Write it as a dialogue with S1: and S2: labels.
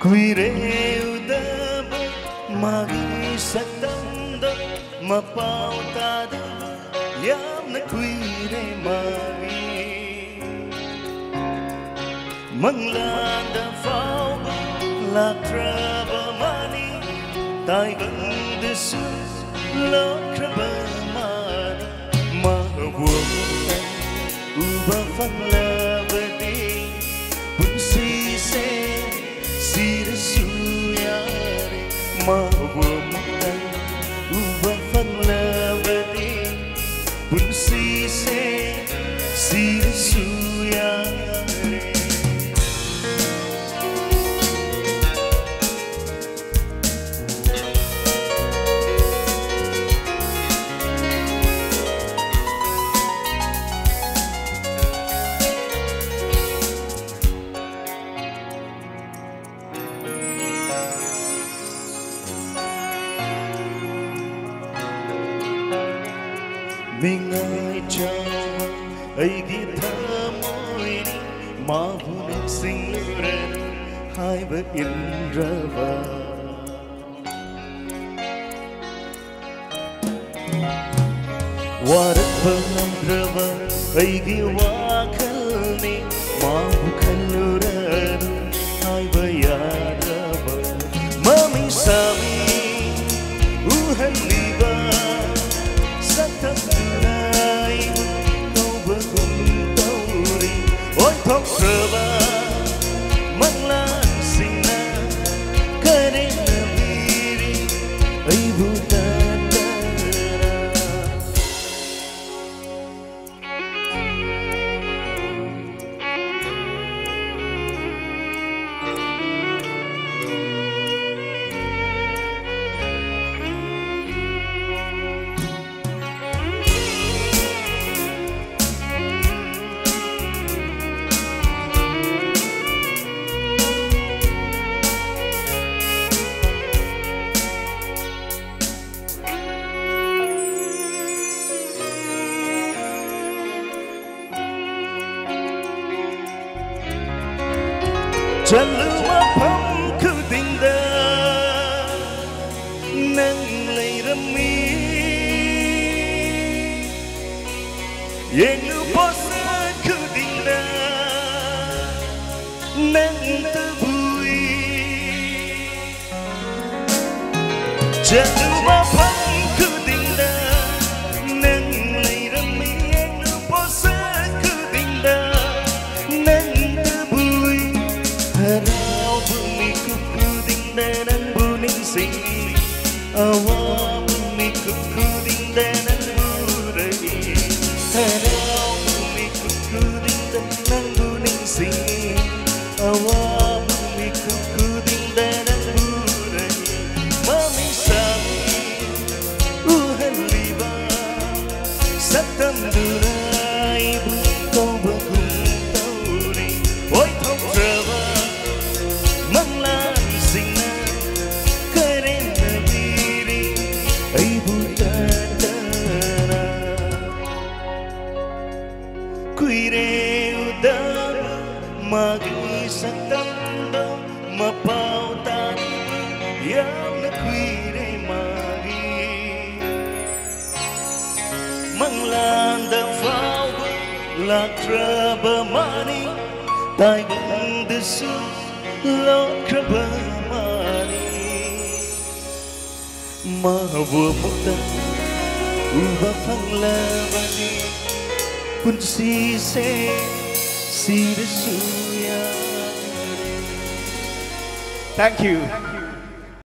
S1: Kuireudaba magi satanda mapautada yamna kuire magi manglanda fauba lakraba mani taigandesu lakraba mani mahawuta uba fanglabadi bunsi se sira suyare mahawuta uba fanglabadi bunsi se sira suyare mình ai chào ấy ghi thơ môi đi mà hôn em sinh lên hai vợ yên rơ vờ qua đất vợ rơ vờ ấy ghi hoa khăn đi mà hôn khăn rơ hai vợ ya rơ vờ mà mình sao u hân đi vợ sắc thắm Thok serba manglan sina karena diri ibu tanda Chẳng lưu mà phong cứ tình đơ nâng lấy râm mi yên lưu bó xa cứ tình đơ nâng tư vui chẳng lưu mà phong cứ tình đơ nâng lấy râm mi yên lưu bó xa cứ tình đơ nâng tư vui Harau bumi kuku dindanan buning sing Awa bumi kuku dindanan burai Harau bumi kuku dindanan buning sing Awa bumi kuku dindanan burai Mami sami uhan liba Satam durai bukau bakung tauri Oi thok trava manglan sina karena diri ibu tandana kuire udara magi satanda mapautan yang na kuire magi manglan da fau lakraba mani tai gung desu lakraba mani mahwa mukta uba fanglabani kunsi se sira suya.
S2: Thank you.